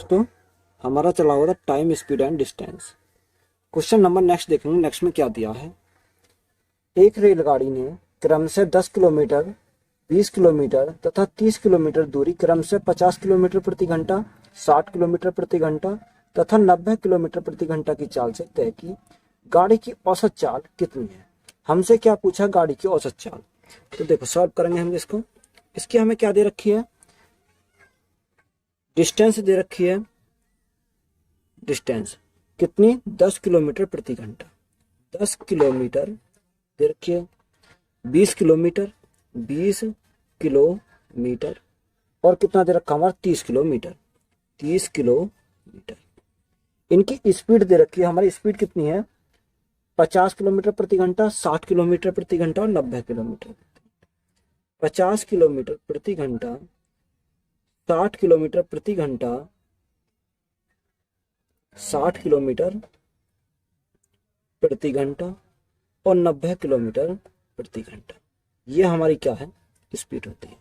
दोस्तों, हमारा चला हुआ था time, speed and distance. Question number next देखेंगे। नेक्स्ट में क्या दिया है। एक रेलगाड़ी ने क्रम से 10 किलोमीटर, 20 किलोमीटर तथा 30 किलोमीटर दूरी क्रम से 50 किलोमीटर प्रति घंटा, 60 किलोमीटर प्रति घंटा तथा 90 किलोमीटर प्रति घंटा की चाल से तय की। गाड़ी की औसत चाल कितनी है। हमसे क्या पूछा, गाड़ी की औसत चाल। तो देखो सॉल्व करेंगे हम इसको। इसकी हमें क्या दे रखी है, डिस्टेंस दे रखी है। डिस्टेंस कितनी, 10 किलोमीटर प्रति घंटा। 10 किलोमीटर दे रखी है। 20 किलोमीटर, 20 किलोमीटर और कितना दे रखा हमारा, 30 किलोमीटर, 30 किलोमीटर। इनकी स्पीड दे रखी है। हमारी स्पीड कितनी है, 50 किलोमीटर प्रति घंटा, 60 किलोमीटर प्रति घंटा और 90 किलोमीटर। 50 किलोमीटर प्रति घंटा, 60 किलोमीटर प्रति घंटा, 60 किलोमीटर प्रति घंटा और 90 किलोमीटर प्रति घंटा। ये हमारी क्या है, स्पीड होती है।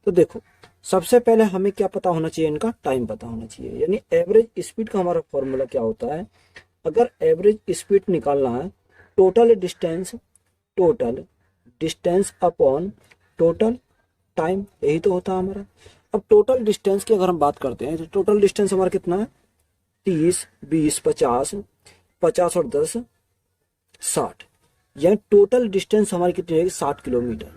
तो देखो सबसे पहले हमें क्या पता होना चाहिए, इनका टाइम पता होना चाहिए। यानी एवरेज स्पीड का हमारा फॉर्मूला क्या होता है। अगर एवरेज स्पीड निकालना है, total distance upon total time, यही तो होता है हमारा। अब टोटल डिस्टेंस की अगर हम बात करते हैं तो टोटल डिस्टेंस हमारा कितना है, 30, 20, 50, 50 और 10, 60। यानी टोटल डिस्टेंस हमारी कितनी रहेगी, 60 किलोमीटर।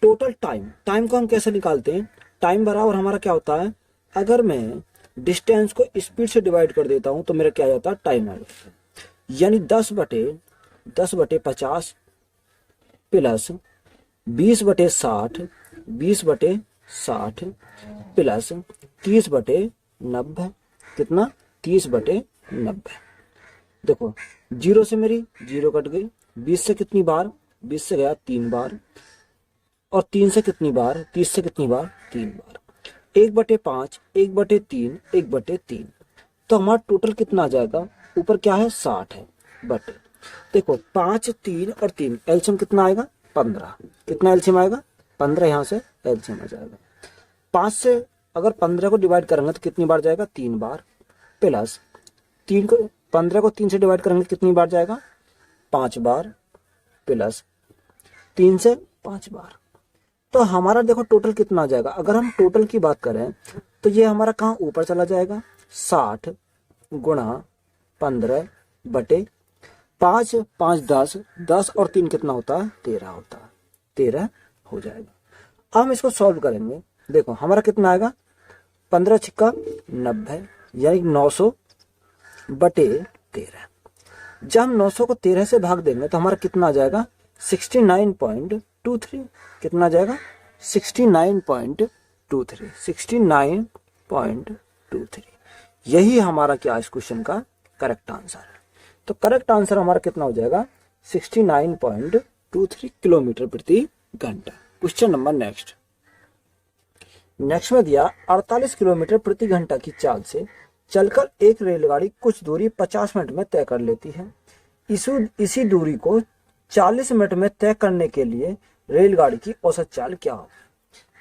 टोटल टाइम को हम कैसे निकालते हैं, टाइम बराबर हमारा क्या होता है, अगर मैं डिस्टेंस को स्पीड से डिवाइड कर देता हूं तो मेरा क्या जाता है, टाइम आ जाता है। यानी 10/50 प्लस 20/60, 20/60 प्लस 30/90, कितना, 30/90। देखो जीरो से मेरी जीरो कट गई, 20 से कितनी बार, 20 से गया 3 बार और 3 से कितनी बार, 30 से कितनी बार, 3 बार। 1/5, 1/3, 1/3। तो हमारा टोटल कितना आ जाएगा, ऊपर क्या है 60 है, बटे देखो 5, 3 और 3, एलसीएम कितना आएगा, 15। कितना एलसीएम आएगा, 15। यहाँ से एलसीएम आ जाएगा 5 से। अगर 15 को डिवाइड करेंगे तो कितनी बार जाएगा, 3 बार, प्लस 15 को 3 से डिवाइड करेंगे कितनी बार जाएगा, 5 बार, प्लस 3 से 5 बार। तो हमारा देखो टोटल कितना आ जाएगा। अगर हम टोटल की बात करें तो ये हमारा कहाँ ऊपर चला जाएगा, 60 गुणा 15 बटे 5, 5 10, 10 और 3 कितना होता है, 13 होता है, 13 हो जाएगा। अब हम इसको सॉल्व करेंगे। देखो हमारा कितना आएगा, 15 छिक्का 90, यानी 900 बटे 13। जब हम 900 को 13 से भाग देंगे तो हमारा कितना आ जाएगा, 69.23। कितना आ जाएगा, 69.23, 69.23। यही हमारा क्या, इस क्वेश्चन का करेक्ट आंसर है। तो करेक्ट आंसर हमारा कितना हो जाएगा, 69.23 किलोमीटर प्रति घंटा। क्वेश्चन नंबर नेक्स्ट में दिया 48 किलोमीटर प्रति घंटा की चाल से चलकर एक रेलगाड़ी कुछ दूरी 50 मिनट में तय कर लेती है। इसी दूरी को 40 मिनट में तय करने के लिए रेलगाड़ी की औसत चाल क्या हो।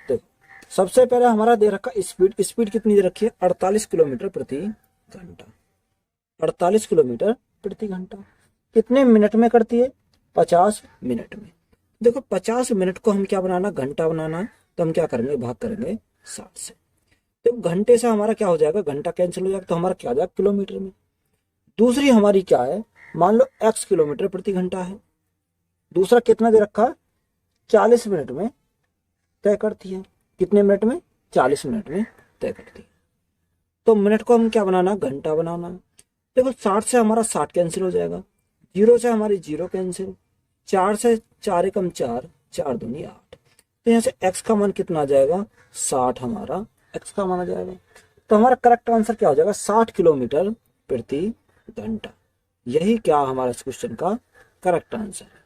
देखो सबसे पहले हमारा दे रखा स्पीड कितनी दे रखी है, 48 किलोमीटर प्रति घंटा। 48 किलोमीटर प्रति घंटा कितने मिनट में करती है, 50 मिनट में। देखो 50 मिनट को हम क्या बनाना, घंटा बनाना, तो हम क्या करेंगे, भाग करेंगे 60 से। तो घंटे से हमारा क्या हो जाएगा, घंटा कैंसिल हो जाएगा, तो हमारा क्या आ जाएगा, किलोमीटर में। दूसरी हमारी क्या है, मान लो x किलोमीटर प्रति घंटा है। दूसरा कितना दे रखा है, 40 मिनट में तय करती है। कितने मिनट में, 40 मिनट में तय करती है। तो मिनट को हम क्या बनाना, घंटा बनाना। देखो 60 से हमारा 60 कैंसिल हो जाएगा, 0 से हमारी 0 कैंसिल, 4 से 4 एकम 4, 4 दूनी 8। तो यहाँ से x का मान कितना आ जाएगा, 60 हमारा x का मान आ जाएगा। तो हमारा करेक्ट आंसर क्या हो जाएगा, 60 किलोमीटर प्रति घंटा। यही क्या हमारा इस क्वेश्चन का करेक्ट आंसर है।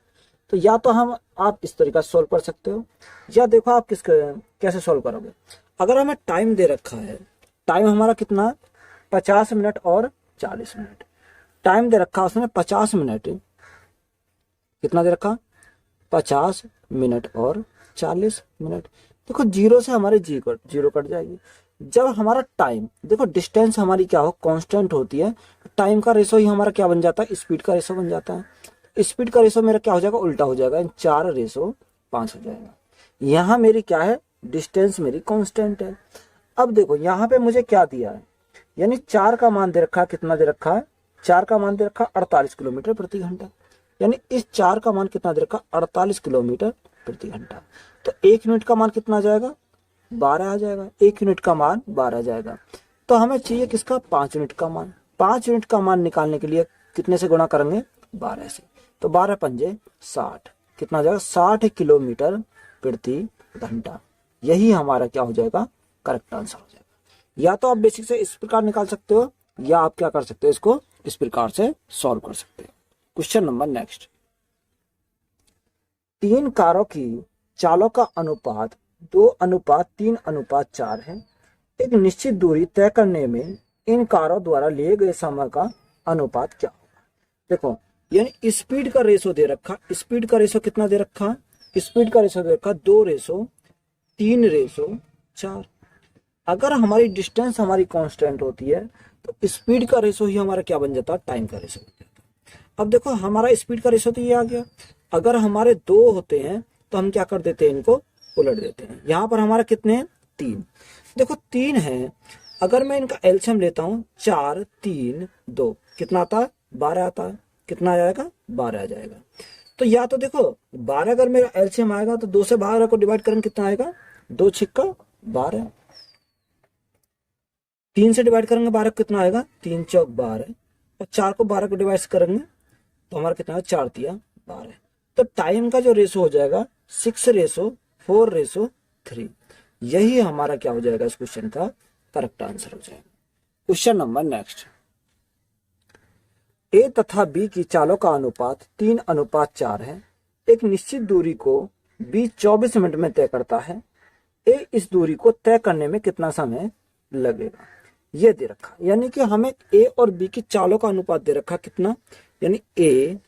तो या तो आप इस तरीका से सॉल्व कर सकते हो, या देखो आप कैसे सॉल्व करोगे। अगर हमें टाइम दे रखा है, टाइम हमारा कितना, 50 मिनट और 40 मिनट। टाइम दे रखा उसने 50 मिनट, कितना दे रखा, 50 मिनट और 40 मिनट। देखो 0 से हमारे जीरो कट जाएगी, जब हमारा टाइम, देखो डिस्टेंस हमारी क्या हो, कांस्टेंट होती है, टाइम का रेशो ही हमारा क्या बन जाता है, स्पीड का रेशो बन जाता है। स्पीड का रेशो मेरा क्या हो जाएगा, उल्टा हो जाएगा, 4:5 हो जाएगा। यहाँ मेरी क्या है, डिस्टेंस मेरी कांस्टेंट है। अब देखो यहाँ पे मुझे क्या दिया है, यानी 4 का मान दे रखा है, कितना दे रखा है, 4 का मान दे रखा है 48 किलोमीटर प्रति घंटा। यानी इस 4 का मान कितना दे रखा है, 48 किलोमीटर प्रति घंटा। तो 1 यूनिट का मान कितना आ जाएगा, 12 आ जाएगा। 1 यूनिट का मान 12 आ जाएगा। तो हमें चाहिए किसका, 5 यूनिट का मान। 5 यूनिट का मान निकालने के लिए कितने से गुणा करेंगे, 12 से। तो 12 पंजे 60, कितना आ जाएगा, 60 किलोमीटर प्रति घंटा। यही हमारा क्या हो जाएगा, करेक्ट आंसर हो जाएगा। या तो आप बेसिक से इस प्रकार निकाल सकते हो, या आप क्या कर सकते हो, इसको इस प्रकार से सॉल्व कर सकते हो। क्वेश्चन नंबर नेक्स्ट, 3 कारों की चालों का अनुपात 2:3:4 है। एक निश्चित दूरी तय करने में इन कारों द्वारा लिए गए समय का अनुपात क्या होगा। देखो यानी स्पीड का रेशो दे रखा, स्पीड का रेशो कितना दे रखा, स्पीड का रेशो दे रखा 2:3:4। अगर हमारी डिस्टेंस हमारी कांस्टेंट होती है तो स्पीड का रेशो ही हमारा क्या बन जाता है, टाइम का रेशो बन जाता है। अब देखो हमारा स्पीड का रेशो तो ये आ गया। अगर हमारे 2 होते हैं तो हम क्या कर देते हैं, इनको उलट देते हैं। यहाँ पर हमारा कितने हैं, 3। देखो 3 है, अगर मैं इनका एलसीएम लेता हूँ, 4 3 2 कितना आता है, 12 आता है। कितना आ जाएगा, 12 आ जाएगा। तो या तो देखो 12 अगर मेरा एलसीएम आएगा तो 2 से 12 को डिवाइड करेंगे, कितना आएगा, 2 छिक्का 12। 3 से डिवाइड करेंगे 12 को, कितना आएगा, 3 चौक 12। और 4 को 12 को डिवाइड करेंगे तो हमारा कितना है, 4 तिया 12। तो टाइम का जो रेशो हो जाएगा 6:4:3। यही हमारा क्या हो जाएगा, इस क्वेश्चन का करेक्ट आंसर हो जाएगा। क्वेश्चन नंबर नेक्स्ट, ए तथा बी की चालों का अनुपात 3:4 है। एक निश्चित दूरी को बी 24 मिनट में तय करता है। ए इस दूरी को तय करने में कितना समय लगेगा, ये दे रखा। यानी कि हमें ए और बी की चालों का अनुपात दे रखा, कितना, यानी ए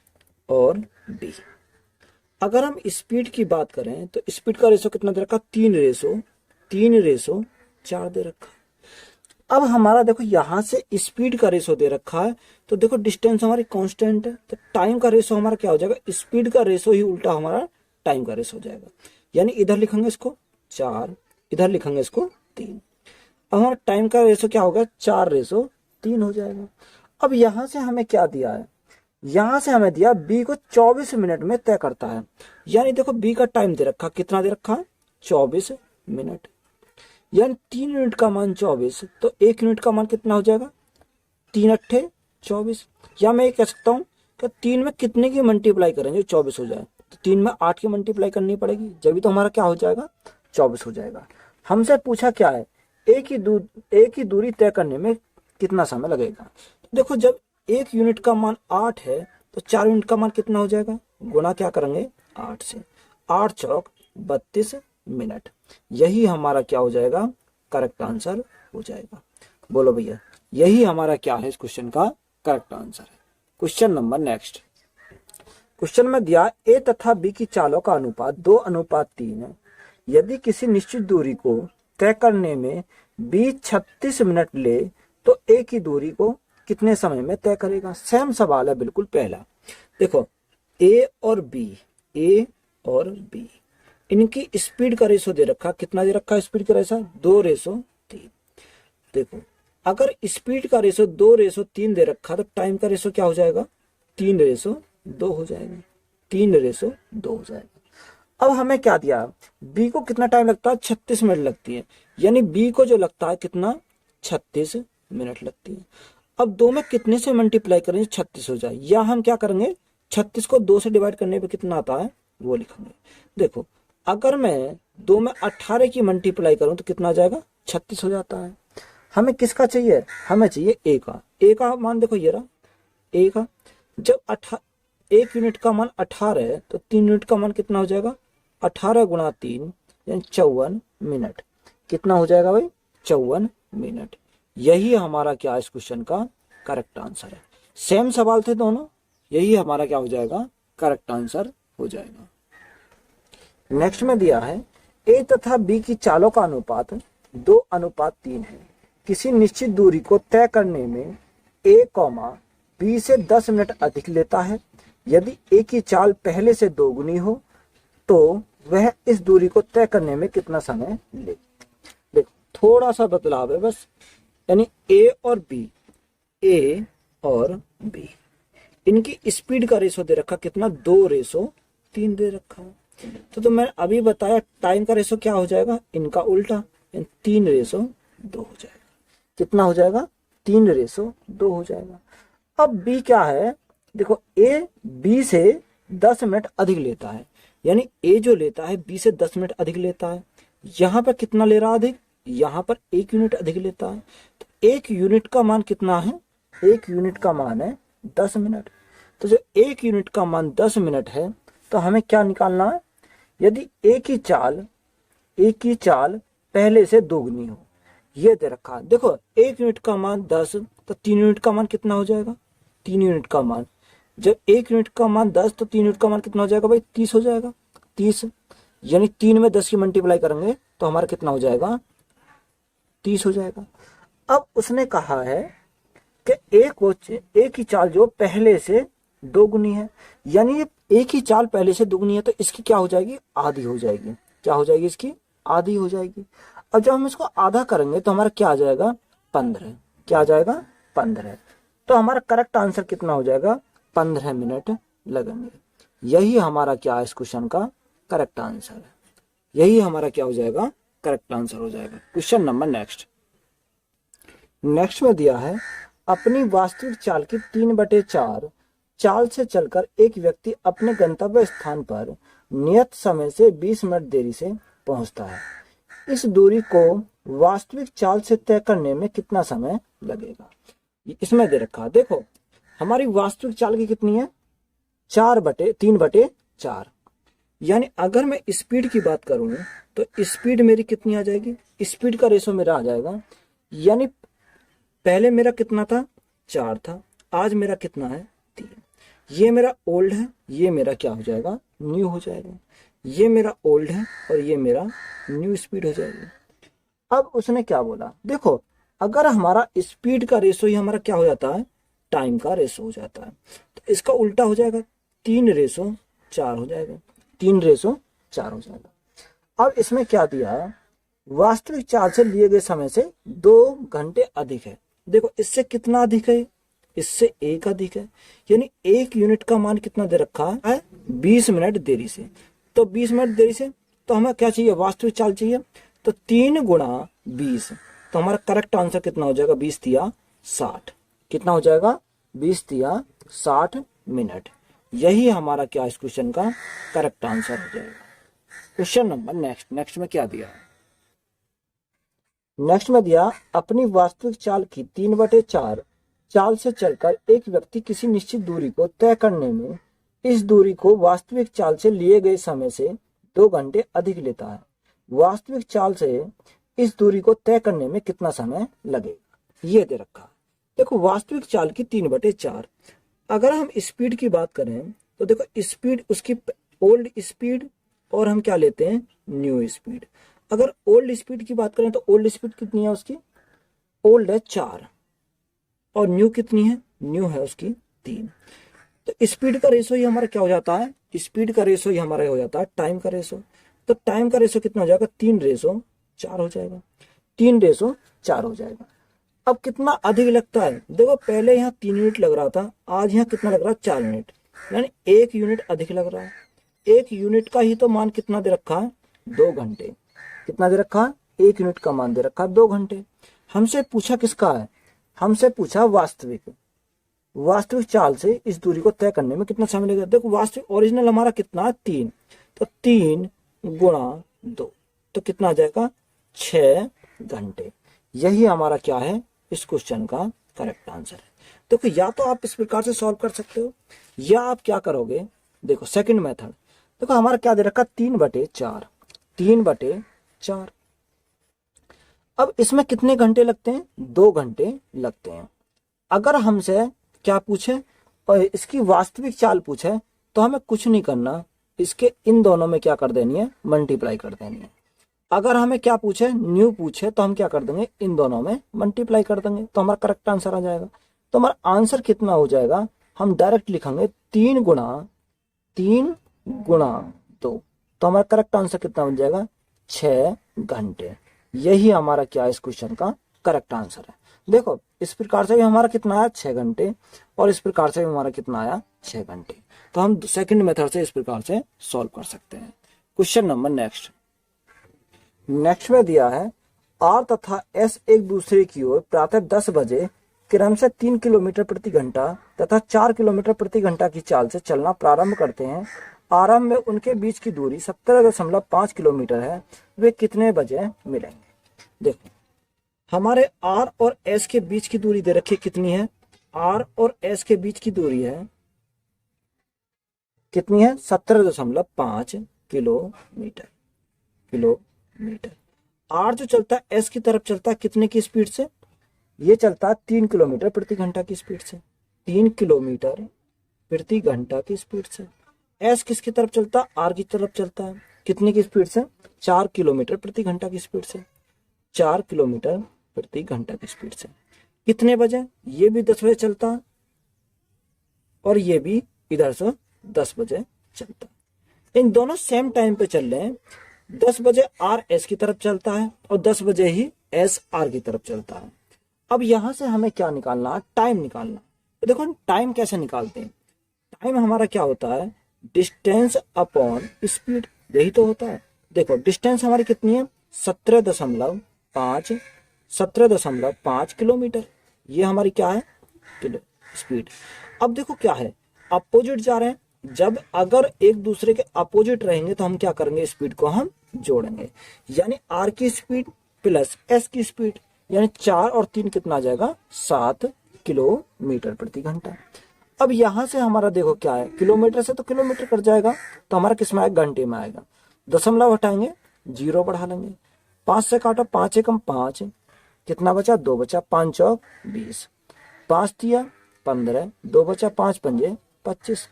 और बी। अगर हम स्पीड की बात करें तो स्पीड का रेशो कितना दे रखा, 3:4 दे रखा। अब हमारा देखो यहां से स्पीड का रेशो दे रखा है, तो देखो डिस्टेंस हमारी कांस्टेंट है, तो टाइम का रेशो हमारा क्या हो जाएगा, स्पीड का रेशो ही उल्टा हमारा टाइम का रेशो हो जाएगा। यानी इधर लिखेंगे इसको 4, इधर लिखेंगे इसको 3। अब हमारा टाइम का रेशो क्या होगा, 4:3 हो जाएगा। अब यहां से हमें क्या दिया है, यहां से हमें दिया बी को 24 मिनट में तय करता है। यानी देखो बी का टाइम दे रखा, कितना दे रखा, 24 मिनट। यानी 3 यूनिट का मान 24, तो 1 यूनिट का मान कितना हो जाएगा, 3×8=24। या मैं ये कह सकता हूँ कि 3 में कितने की मल्टीप्लाई करेंगे 24 हो जाए, तो 3 में 8 की मल्टीप्लाई करनी पड़ेगी, जब भी तो हमारा क्या हो जाएगा, 24 हो जाएगा। हमसे पूछा क्या है, एक ही दूरी तय करने में कितना समय लगेगा। देखो जब 1 यूनिट का मान 8 है तो 4 यूनिट का मान कितना हो जाएगा, गुणा क्या करेंगे 8 से, 8 चौक 32 मिनट। यही हमारा क्या हो जाएगा, करेक्ट आंसर हो जाएगा। बोलो भैया, यही हमारा क्या है, इस क्वेश्चन का करेक्ट आंसर है। क्वेश्चन नंबर नेक्स्ट, क्वेश्चन में दिया ए तथा बी की चालों का अनुपात 2:3 है। यदि किसी निश्चित दूरी को तय करने में बी 36 मिनट ले तो ए की दूरी को कितने समय में तय करेगा। सेम सवाल है बिल्कुल पहला। देखो ए और बी इनकी स्पीड का रेशो दे रखा, कितना दे रखा स्पीड का रेशो, 2:3। देखो अगर स्पीड का रेशो 2:3 दे रखा तो टाइम का रेशो क्या हो जाएगा, 3:2 हो जाएगा, 3:2 हो जाएगा। अब हमें क्या दिया, बी को कितना टाइम लगता है, 36 मिनट लगती है। यानी बी को जो लगता है कितना, 36 मिनट लगती है। अब 2 में कितने से मल्टीप्लाई करेंगे, 36 हो जाए। या हम क्या करेंगे, 36 को 2 से डिवाइड करने पे कितना आता है वो लिखेंगे। देखो अगर मैं 2 में 18 की मल्टीप्लाई करूं तो कितना आ जाएगा, 36 हो जाता है। हमें किसका चाहिए, हमें चाहिए ए का। ए का मान देखो ये रहा ए का। जब 1 यूनिट का मान 18 है तो 3 यूनिट का मान कितना हो जाएगा, 18 × 3 यानी 54 मिनट। कितना हो जाएगा भाई, 54 मिनट। यही हमारा क्या इस क्वेश्चन का करेक्ट आंसर है। सेम सवाल थे दोनों, यही हमारा क्या हो जाएगा, करेक्ट आंसर हो जाएगा। नेक्स्ट में दिया है ए तथा बी की चालों का अनुपात 2:3 है। किसी निश्चित दूरी को तय करने में a, b से 10 मिनट अधिक लेता है। यदि a की चाल पहले से दोगुनी हो तो वह इस दूरी को तय करने में कितना समय ले। देखो थोड़ा सा बदलाव है बस, यानी a और b, इनकी स्पीड का रेशो दे रखा कितना, 2:3 दे रखा है। तो मैंने अभी बताया टाइम का रेशो क्या हो जाएगा, इनका उल्टा, 3:2 हो जाएगा। कितना हो जाएगा, 3:2 हो जाएगा। अब b क्या है, देखो a b से 10 मिनट अधिक लेता है, यानी a जो लेता है b से 10 मिनट अधिक लेता है। यहाँ पर कितना ले रहा अधिक, यहाँ पर 1 यूनिट अधिक लेता है। तो 1 यूनिट का मान कितना है, 1 यूनिट का मान है 10 मिनट। तो जो 1 यूनिट का मान 10 मिनट है तो हमें क्या निकालना है, यदि a की चाल पहले से दोगुनी हो, ये दे रखा है। देखो 1 यूनिट का मान 10, तो 3 यूनिट का मान कितना हो जाएगा, 3 यूनिट का मान, जब 1 यूनिट का मान 10 तो 3 यूनिट का मान कितना हो जाएगा भाई, 30 हो जाएगा। 30 यानी 3 में 10 की मल्टीप्लाई करेंगे तो हमारा कितना हो जाएगा, 30 हो जाएगा। अब उसने कहा है कि एक ही चाल जो पहले से दोगुनी है, यानी एक ही चाल पहले से दोगुनी है तो इसकी क्या हो जाएगी, आधी हो जाएगी। क्या हो जाएगी, इसकी आधी हो जाएगी। अब जब हम इसको आधा करेंगे तो हमारा क्या आ जाएगा, 15। क्या आ जाएगा, 15। तो हमारा करेक्ट आंसर कितना हो जाएगा, 15 मिनट लगेंगे। यही हमारा क्या है, इस क्वेश्चन का करेक्ट आंसर है। यही हमारा क्या हो जाएगा, करेक्ट आंसर हो जाएगा। क्वेश्चन नंबर नेक्स्ट में दिया है, अपनी वास्तविक चाल की 3/4 चाल से चलकर एक व्यक्ति अपने गंतव्य स्थान पर नियत समय से 20 मिनट देरी से पहुंचता है। इस दूरी को वास्तविक चाल से तय करने में कितना समय लगेगा, इसमें दे रखा। देखो हमारी वास्तविक चाल की कितनी है, 3/4, यानी अगर मैं स्पीड की बात करूं तो स्पीड मेरी कितनी आ जाएगी, स्पीड का रेशो मेरा आ जाएगा, यानी पहले मेरा कितना था, 4 था, आज मेरा कितना है, 3। ये मेरा ओल्ड है, ये मेरा क्या हो जाएगा, न्यू हो जाएगा। ये मेरा ओल्ड है और ये मेरा न्यू स्पीड हो जाएगी। अब उसने क्या बोला, देखो अगर हमारा स्पीड का रेशो ही हमारा क्या हो जाता है, टाइम का रेशो हो जाता है, तो इसका उल्टा हो जाएगा, 3:4 हो जाएगा। 3:4 हो जाएगा। अब इसमें क्या दिया है, वास्तविक चाल से लिए गए समय से 2 घंटे अधिक है। देखो इससे कितना अधिक है, इससे 1 अधिक है, यानी 1 यूनिट का मान कितना दे रखा है, 20 मिनट देरी से। तो 20 मिनट देरी से तो हमें क्या चाहिए, वास्तविक चाल चाहिए, तो 3 × 20, तो हमारा करेक्ट आंसर कितना हो जाएगा, 20 × 60। कितना हो जाएगा, 20 × 60 मिनट। यही हमारा क्या इस क्वेश्चन का करेक्ट आंसर हो जाएगा। क्वेश्चन नंबर नेक्स्ट में क्या दिया है, नेक्स्ट में दिया, अपनी वास्तविक चाल की 3/4 चाल से चलकर एक व्यक्ति किसी निश्चित दूरी को तय करने में इस दूरी को वास्तविक चाल से लिए गए समय से 2 घंटे अधिक लेता है। वास्तविक चाल से इस दूरी को तय करने में कितना समय लगेगा, ये दे रखा है। देखो वास्तविक चाल की 3/4, अगर हम स्पीड की बात करें तो देखो स्पीड उसकी ओल्ड स्पीड और हम क्या लेते हैं, न्यू स्पीड। अगर ओल्ड स्पीड की बात करें तो ओल्ड स्पीड कितनी है उसकी, ओल्ड है 4, और न्यू कितनी है, न्यू है उसकी 3। तो स्पीड का रेशो ही हमारा क्या हो जाता है, स्पीड का रेशो ही हमारा हो जाता है टाइम का रेशो। तो टाइम का रेशो कितना हो जाएगा, 3:4 हो जाएगा। 3:4 हो जाएगा। अब कितना अधिक लगता है, देखो पहले यहाँ 3 यूनिट लग रहा था, आज यहाँ कितना लग रहा है, 4 यूनिट, यानी 1 यूनिट अधिक लग रहा है। 1 यूनिट का ही तो मान कितना दे रखा है, 2 घंटे। कितना दे रखा है, 1 यूनिट का मान दे रखा है 2 घंटे। हमसे पूछा किसका है, हमसे पूछा वास्तविक चाल से इस दूरी को तय करने में कितना समय लगेगा। देखो वास्तविक ओरिजिनल हमारा कितना है, 3, तो 3 × 2, तो कितना आ जाएगा, 6 घंटे। यही हमारा क्या है, इस क्वेश्चन का करेक्ट आंसर है। देखो या तो आप इस प्रकार से सॉल्व कर सकते हो, या आप क्या करोगे, देखो सेकंड मेथड। देखो हमारा क्या दे रखा, 3/4, 3/4। अब इसमें कितने घंटे लगते हैं, 2 घंटे लगते हैं। अगर हमसे क्या पूछे और इसकी वास्तविक चाल पूछे तो हमें कुछ नहीं करना, इसके इन दोनों में क्या कर देनी है, मल्टीप्लाई कर देनी है। अगर हमें क्या पूछे, न्यू पूछे, तो हम क्या कर देंगे, इन दोनों में मल्टीप्लाई कर देंगे तो हमारा करेक्ट आंसर आ जाएगा। तो हमारा आंसर कितना हो जाएगा, हम डायरेक्ट लिखेंगे 3 गुणा 2। तो हमारा करेक्ट आंसर कितना बन जाएगा, 6 घंटे। यही हमारा क्या है, इस क्वेश्चन का करेक्ट आंसर है। देखो इस प्रकार से भी हमारा कितना आया, 6 घंटे, और इस प्रकार से भी हमारा कितना आया, 6 घंटे। तो हम सेकंड मेथड से इस प्रकार से सॉल्व कर सकते हैं। क्वेश्चन नंबर नेक्स्ट में दिया है, आर तथा एस एक दूसरे की ओर प्रातः 10 बजे क्रमशः 3 किलोमीटर प्रति घंटा तथा 4 किलोमीटर प्रति घंटा की चाल से चलना प्रारंभ करते हैं। आरंभ में उनके बीच की दूरी 17.5 किलोमीटर है। वे कितने बजे मिलेंगे। देखो हमारे आर और एस के बीच की दूरी दे रखी कितनी है, आर और एस के बीच की दूरी है कितनी है, 17.5 किलोमीटर। आर जो चलता है एस की तरफ चलता है कितने की स्पीड से, ये चलता है 3 किलोमीटर प्रति घंटा की स्पीड से, 3 किलोमीटर प्रति घंटा की स्पीड से। एस किसकी तरफ चलता है, आर की तरफ चलता है, कितने की स्पीड से, 4 किलोमीटर प्रति घंटा की स्पीड से, 4 किलोमीटर प्रति घंटा की स्पीड से। कितने बजे, ये भी 10 बजे चलता है और ये भी इधर से 10 बजे चलता है। इन दोनों सेम टाइम पे चल रहे हैं। 10 बजे आर एस की तरफ चलता है और 10 बजे ही एस आर की तरफ चलता है। अब यहां से हमें क्या निकालना है, टाइम निकालना। तो देखो टाइम कैसे निकालते हैं, टाइम हमारा क्या होता है, डिस्टेंस अपॉन स्पीड, यही तो होता है। देखो डिस्टेंस हमारी कितनी है, 17.5 किलोमीटर, ये हमारी क्या है, किलो स्पीड। अब देखो क्या है, अपोजिट जा रहे हैं, जब अगर एक दूसरे के अपोजिट रहेंगे तो हम क्या करेंगे, स्पीड को हम जोड़ेंगे, यानी आर की स्पीड प्लस एस की स्पीड, यानी 4 और 3 कितना आ जाएगा, 7 किलोमीटर प्रति घंटा। अब यहां से हमारा देखो क्या है, किलोमीटर से तो किलोमीटर कट जाएगा, तो हमारा किस में आएगा, घंटे में आएगा। दशमलव हटाएंगे, 0 बढ़ा लेंगे, 5 से काटो, 5 एकम 5, कितना बचा, 2 बचा, 5 चौक 20, 5 दिया 15, 2 बचा, 5 पंजे 25,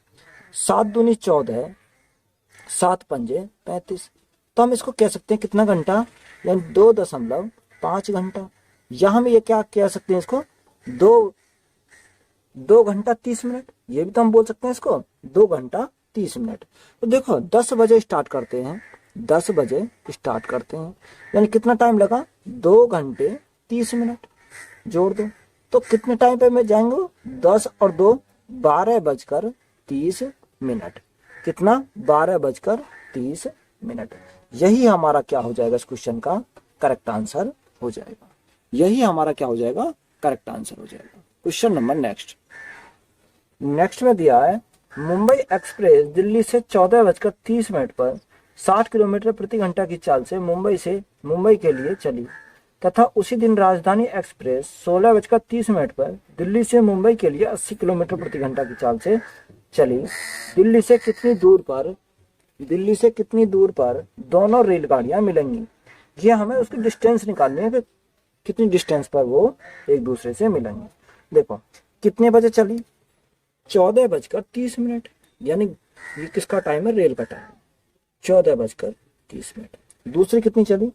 7 दूनी 14, 7 पंजे 35। तो हम इसको कह सकते हैं कितना घंटा, यानी 2.5 घंटा। या हम ये क्या कह सकते हैं इसको, 2 घंटा 30 मिनट, ये भी तो हम बोल सकते हैं इसको 2 घंटा 30 मिनट। तो देखो 10 बजे स्टार्ट करते हैं, 10 बजे स्टार्ट करते हैं, यानी कितना टाइम लगा, 2 घंटे 30 मिनट। जोड़ दो तो कितने टाइम पे मैं जाएंगे, 10 और 2 12:30। कितना, 12:30। यही हमारा क्या हो जाएगा, इस क्वेश्चन का करेक्ट आंसर हो जाएगा। यही हमारा क्या हो जाएगा, करेक्ट आंसर हो जाएगा। क्वेश्चन नंबर नेक्स्ट में दिया है, मुंबई एक्सप्रेस दिल्ली से 14:30 पर 60 किलोमीटर प्रति घंटा की चाल से मुंबई के लिए चली तथा उसी दिन राजधानी एक्सप्रेस 16:30 पर दिल्ली से मुंबई के लिए 80 किलोमीटर प्रति घंटा की चाल से चली। दिल्ली से कितनी दूर पर दोनों रेलगाड़ियां मिलेंगी। ये हमें उसकी डिस्टेंस निकालनी है कि कितनी डिस्टेंस पर वो एक दूसरे से मिलेंगे। देखो कितने बजे चली, 14:30, यानी ये किसका टाइम है, रेल का टाइम, 14:30। दूसरी कितनी चली,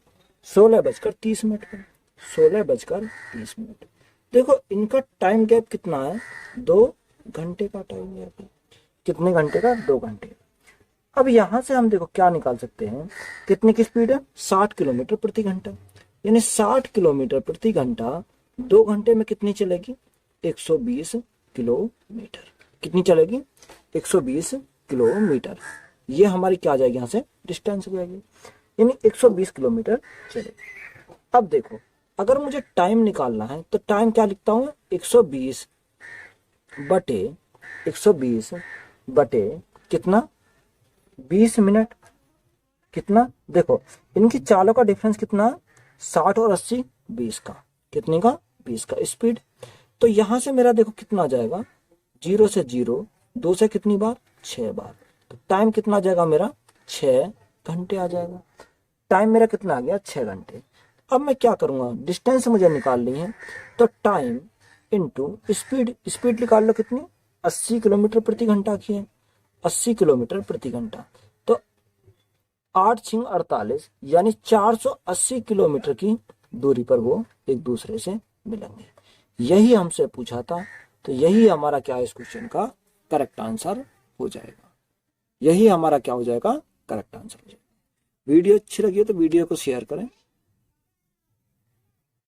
16:30 पर, 16:30। देखो इनका टाइम गैप कितना है, 2 घंटे का टाइम गैप है। कितने घंटे का, 2 घंटे। अब यहां से हम देखो क्या निकाल सकते हैं, कितने की स्पीड है, 60 किलोमीटर प्रति घंटा, यानी 60 किलोमीटर प्रति घंटा 2 घंटे में कितनी चलेगी, 120 किलोमीटर। कितनी चलेगी, 120 किलोमीटर। ये हमारी क्या आ जाएगी, यहां से डिस्टेंस हो जाएगी, यानी 120 किलोमीटर चलेगी। अब देखो अगर मुझे टाइम निकालना है तो टाइम क्या लिखता हूं, 120 बटे कितना, 20 मिनट। कितना, देखो इनकी चालों का डिफरेंस कितना, 60 और 80, 20 का, कितने का, 20 का स्पीड। तो यहां से मेरा देखो कितना आ जाएगा, 0 से 0, 2 से कितनी बार, 6 बार। तो टाइम कितना आ जाएगा मेरा, 6 घंटे आ जाएगा। टाइम मेरा कितना आ गया, 6 घंटे। अब मैं क्या करूंगा, डिस्टेंस मुझे निकालनी है, तो टाइम इंटू स्पीड निकाल लो कितनी, 80 किलोमीटर प्रति घंटा की है, 80 किलोमीटर प्रति घंटा। तो 8 छिंग 48 यानी 480 किलोमीटर की दूरी पर वो एक दूसरे से मिलेंगे। यही हमसे पूछा था, तो यही हमारा क्या है इस क्वेश्चन का करेक्ट आंसर हो जाएगा। यही हमारा क्या हो जाएगा, करेक्ट आंसर हो जाएगा। वीडियो अच्छी लगी हो तो वीडियो को शेयर करें।